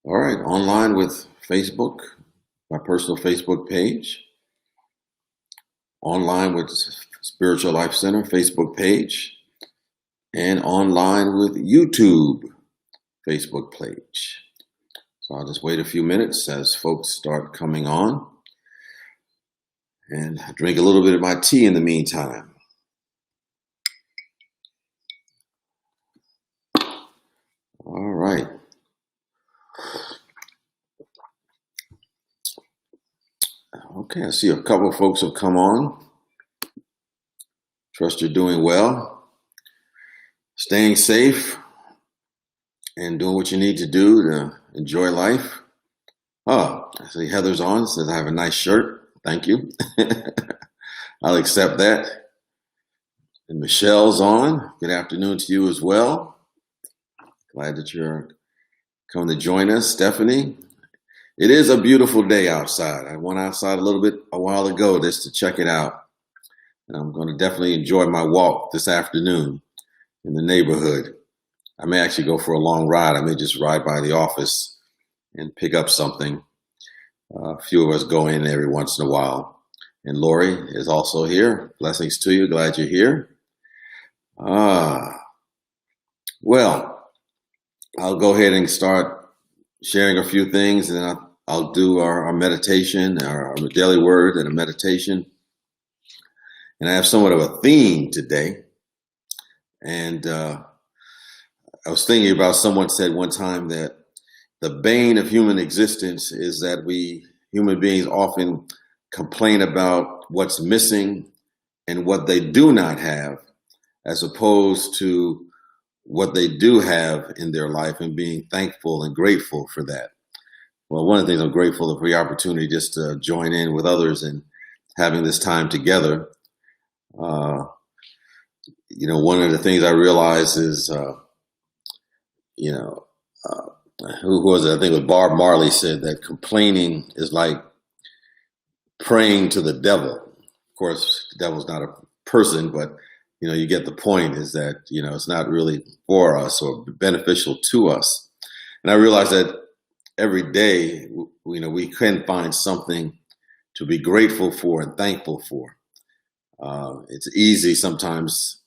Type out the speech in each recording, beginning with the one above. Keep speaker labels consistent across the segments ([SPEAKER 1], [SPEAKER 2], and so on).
[SPEAKER 1] All right, online with Facebook, my personal Facebook page, online with Spiritual Life Center Facebook page, and online with YouTube Facebook page. So I'll just wait a few minutes as folks start coming on and drink a little bit of my tea in the meantime. All right. Okay, I see a couple of folks have come on. Trust you're doing well, staying safe, and doing what you need to do to enjoy life. Oh, I see Heather's on, says I have a nice shirt. Thank you. I'll accept that. And Michelle's on. Good afternoon to you as well. Glad that you're coming to join us. Stephanie, it is a beautiful day outside. I went outside a while ago just to check it out. And I'm going to definitely enjoy my walk this afternoon in the neighborhood. I may actually go for a long ride. I may just ride by the office and pick up something. A few of us go in every once in a while. And Lori is also here. Blessings to you. Glad you're here. Well, I'll go ahead and start sharing a few things, and then I'll do our meditation, our daily word and a meditation. And I have somewhat of a theme today. And I was thinking about, someone said one time that the bane of human existence is that we human beings often complain about what's missing and what they do not have, as opposed to what they do have in their life and being thankful and grateful for that. Well, one of the things I'm grateful for the opportunity just to join in with others and having this time together. One of the things I realized is, who was it? I think it was Bob Marley said that complaining is like praying to the devil. Of course, the devil's not a person, but you get the point, is that, it's not really for us or beneficial to us. And I realized that every day, we can find something to be grateful for and thankful for. It's easy sometimes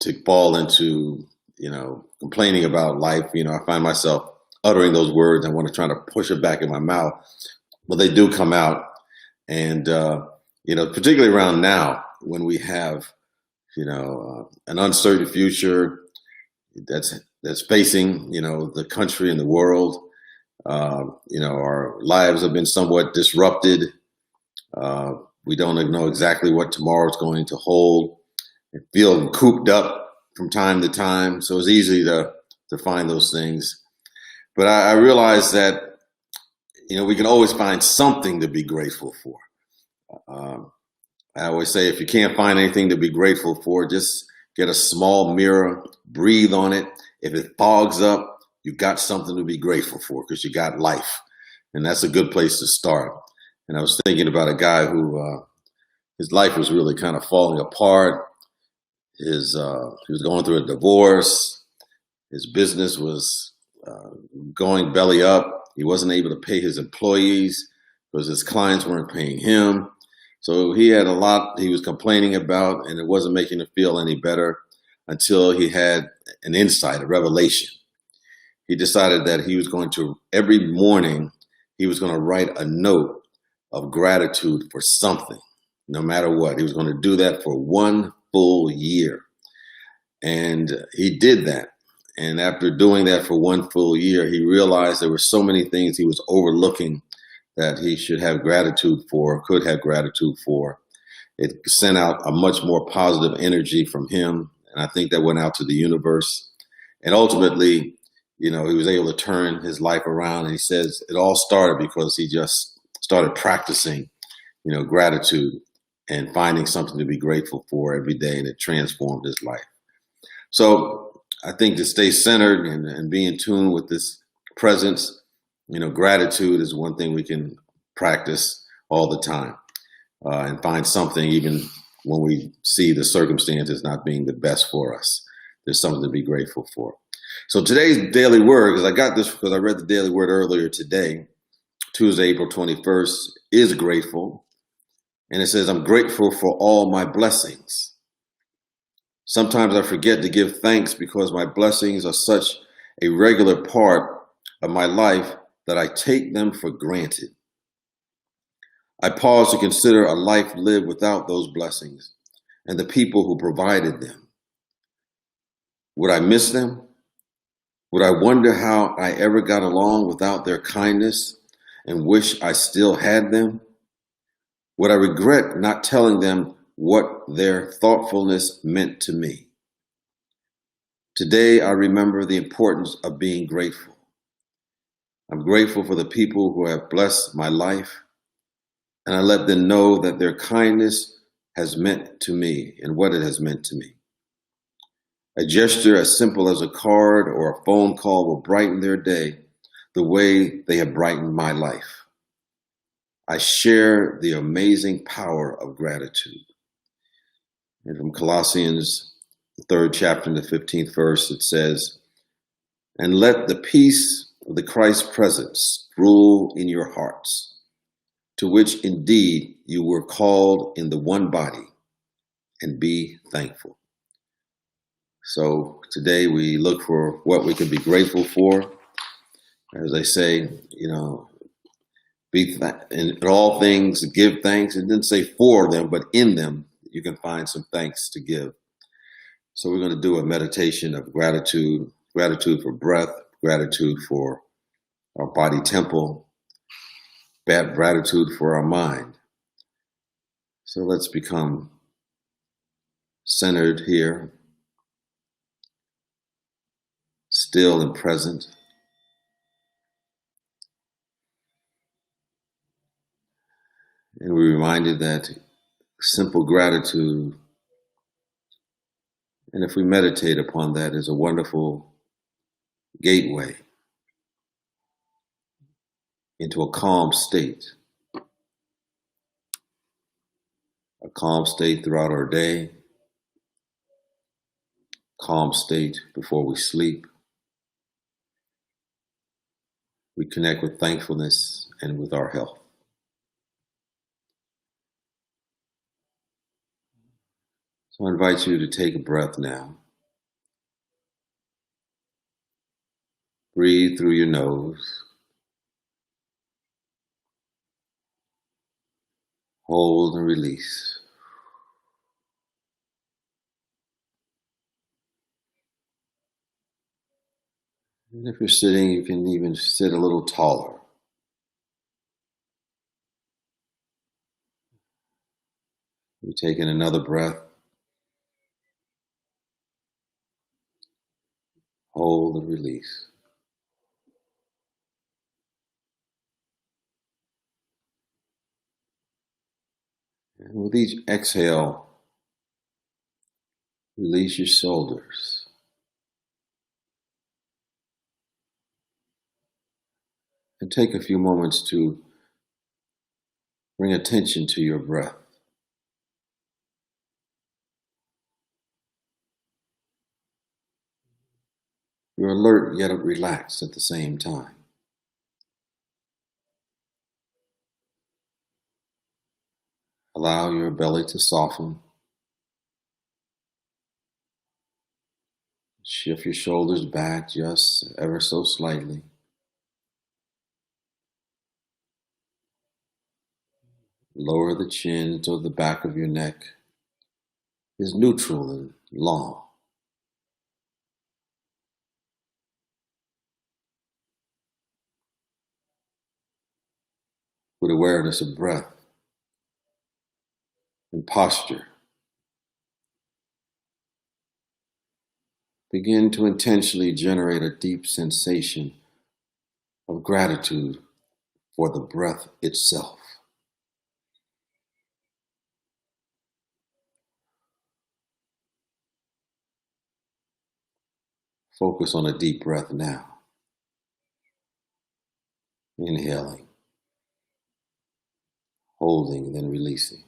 [SPEAKER 1] to fall into, complaining about life. I find myself uttering those words. I want to try to push it back in my mouth, but they do come out. And, particularly around now when we have, an uncertain future that's facing, the country and the world. Our lives have been somewhat disrupted. We don't know exactly what tomorrow is going to hold. I feel cooped up from time to time, so it's easy to find those things. But I realize that, we can always find something to be grateful for. I always say, if you can't find anything to be grateful for, just get a small mirror, breathe on it. If it fogs up, you've got something to be grateful for, because you got life. And that's a good place to start. And I was thinking about a guy who, his life was really kind of falling apart. He was going through a divorce. His business was going belly up. He wasn't able to pay his employees because his clients weren't paying him. So he had a lot he was complaining about, and it wasn't making him feel any better until he had an insight, a revelation. He decided that he was going to, every morning, he was going to write a note of gratitude for something, no matter what. He was going to do that for 1 full year. And he did that. And after doing that for 1 full year, he realized there were so many things he was overlooking that he should have gratitude for, could have gratitude for. It sent out a much more positive energy from him. And I think that went out to the universe. And ultimately, he was able to turn his life around. And he says it all started because he just started practicing, gratitude and finding something to be grateful for every day. And it transformed his life. So I think to stay centered and be in tune with this presence, gratitude is one thing we can practice all the time, and find something even when we see the circumstances not being the best for us. There's something to be grateful for. So today's daily word, because I got this because I read the daily word earlier today, Tuesday, April 21st, is grateful. And it says, I'm grateful for all my blessings. Sometimes I forget to give thanks because my blessings are such a regular part of my life that I take them for granted. I pause to consider a life lived without those blessings and the people who provided them. Would I miss them? Would I wonder how I ever got along without their kindness and wish I still had them? Would I regret not telling them what their thoughtfulness meant to me? Today, I remember the importance of being grateful. I'm grateful for the people who have blessed my life, and I let them know that their kindness has meant to me and what it has meant to me. A gesture as simple as a card or a phone call will brighten their day the way they have brightened my life. I share the amazing power of gratitude. And from Colossians, the 3rd chapter and the 15th verse, it says, and let the peace of the Christ presence rule in your hearts, to which indeed you were called in the one body, and be thankful. So today we look for what we can be grateful for. As they say, in all things give thanks. It didn't say for them, but in them you can find some thanks to give. So we're going to do a meditation of gratitude for breath, gratitude for our body temple, gratitude for our mind. So let's become centered here, still and present. And we're reminded that simple gratitude, and if we meditate upon that, is a wonderful gateway into a calm state. A calm state throughout our day, calm state before we sleep. We connect with thankfulness and with our health. So I invite you to take a breath now. Breathe through your nose. Hold and release. And if you're sitting, you can even sit a little taller. You're taking another breath. Hold and release. And with each exhale, release your shoulders. And take a few moments to bring attention to your breath. You're alert yet relaxed at the same time. Allow your belly to soften. Shift your shoulders back just ever so slightly. Lower the chin until the back of your neck is neutral and long. With awareness of breath and posture, begin to intentionally generate a deep sensation of gratitude for the breath itself. Focus on a deep breath now. Inhaling, holding, and then releasing.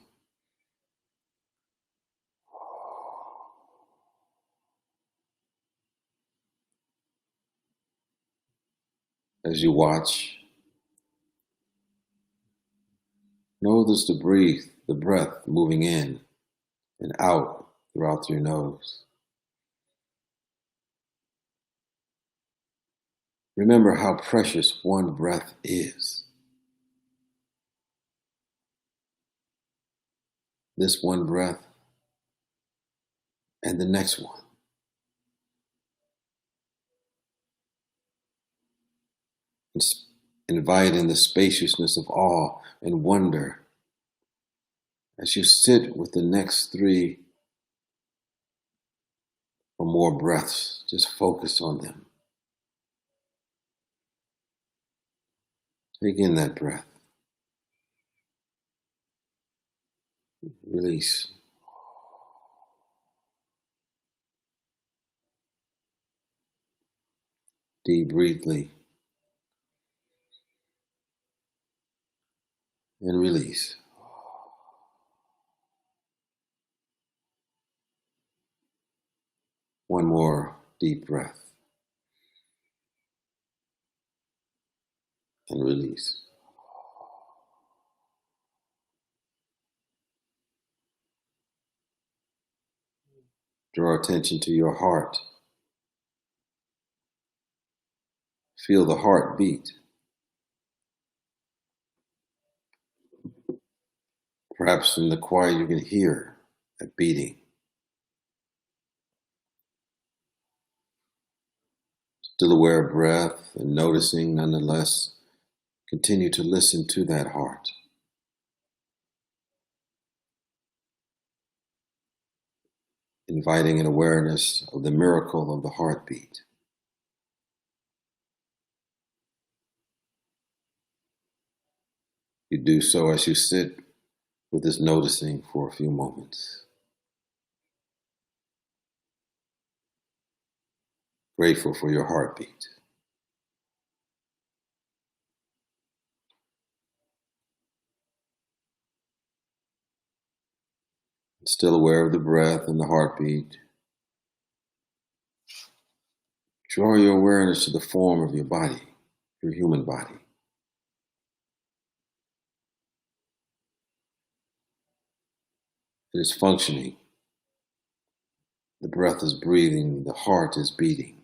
[SPEAKER 1] As you watch, notice the breath moving in and out throughout your nose. Remember how precious one breath is. This one breath and the next one. Inviting the spaciousness of awe and wonder as you sit with the next 3 or more breaths. Just focus on them. Take in that breath. Release. Deep briefly. And release. One more deep breath. And release. Draw attention to your heart. Feel the heart beat. Perhaps in the quiet you can hear that beating. Still aware of breath and noticing nonetheless, continue to listen to that heart. Inviting an awareness of the miracle of the heartbeat. You do so as you sit with this noticing for a few moments. Grateful for your heartbeat. Still aware of the breath and the heartbeat. Draw your awareness to the form of your body, your human body. It is functioning. The breath is breathing, the heart is beating.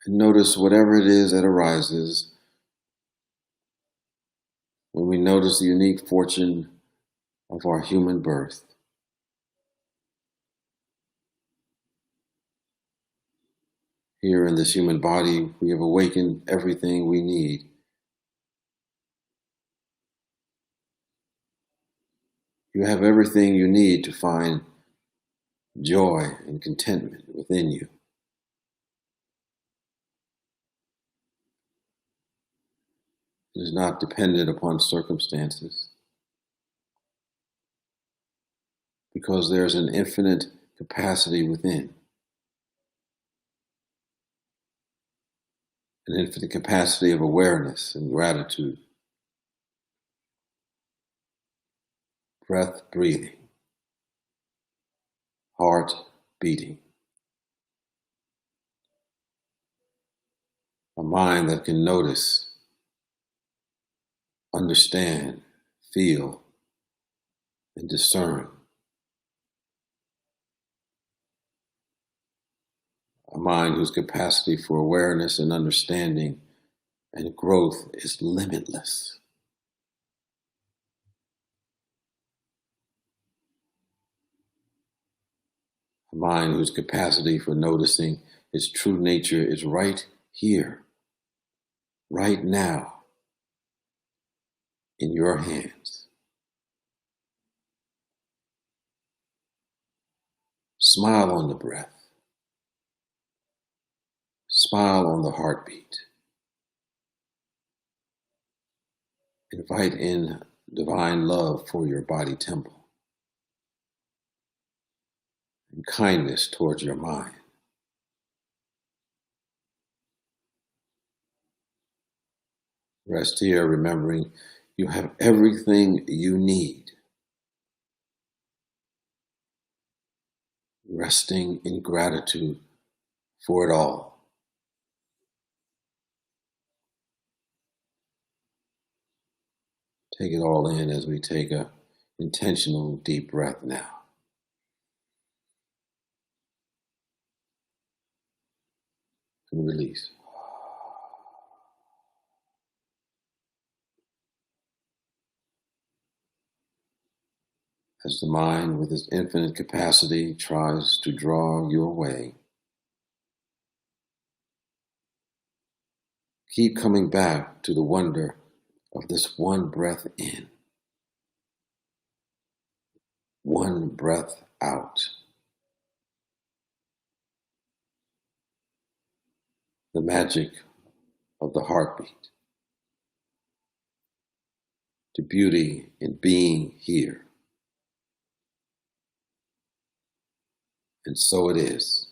[SPEAKER 1] And notice whatever it is that arises when we notice the unique fortune of our human birth. Here in this human body, we have awakened everything we need. You have everything you need to find joy and contentment within you. It is not dependent upon circumstances, because there's an infinite capacity within, an infinite capacity of awareness and gratitude. Breath breathing, heart beating, a mind that can notice, understand, feel, and discern. A mind whose capacity for awareness and understanding and growth is limitless. A mind whose capacity for noticing its true nature is right here, right now, in your hands. Smile on the breath. Smile on the heartbeat. Invite in divine love for your body temple and kindness towards your mind. Rest here, remembering you have everything you need. Resting in gratitude for it all. Take it all in as we take a intentional deep breath now. And release. As the mind, with its infinite capacity, tries to draw you away, keep coming back to the wonder of this one breath in, one breath out. The magic of the heartbeat, the beauty in being here. And so it is.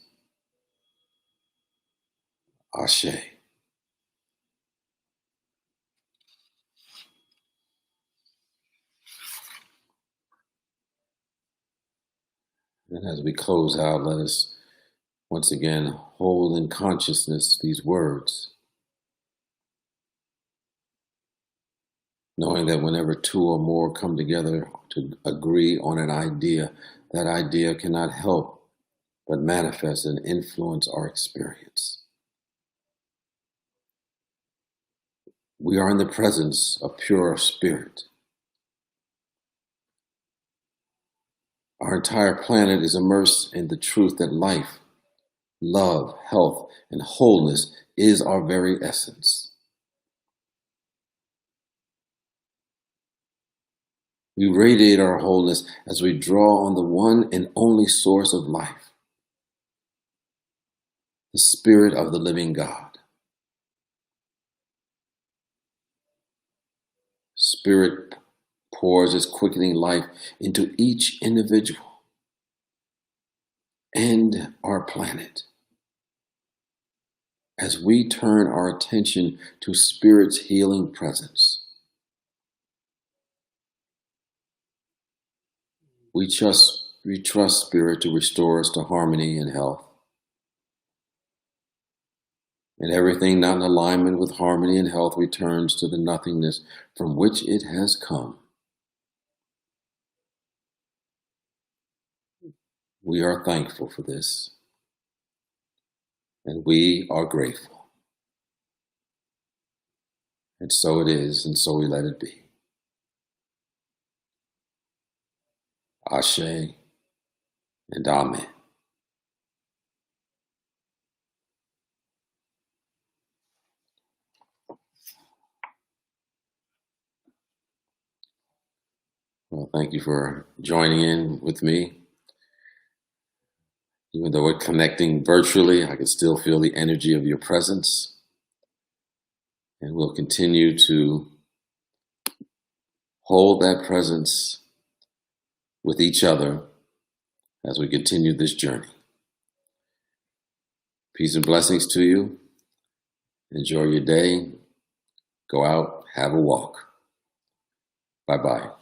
[SPEAKER 1] Ashe. And as we close out, let us once again hold in consciousness these words, knowing that whenever two or more come together to agree on an idea, that idea cannot help but manifest and influence our experience. We are in the presence of pure spirit. Our entire planet is immersed in the truth that life, love, health, and wholeness is our very essence. We radiate our wholeness as we draw on the one and only source of life, the Spirit of the living God. Spirit pours its quickening life into each individual and our planet. As we turn our attention to Spirit's healing presence, we trust Spirit to restore us to harmony and health. And everything not in alignment with harmony and health returns to the nothingness from which it has come. We are thankful for this, and we are grateful. And so it is, and so we let it be. Ashe and Amen. Well, thank you for joining in with me. Even though we're connecting virtually, I can still feel the energy of your presence. And we'll continue to hold that presence with each other as we continue this journey. Peace and blessings to you. Enjoy your day. Go out, have a walk. Bye-bye.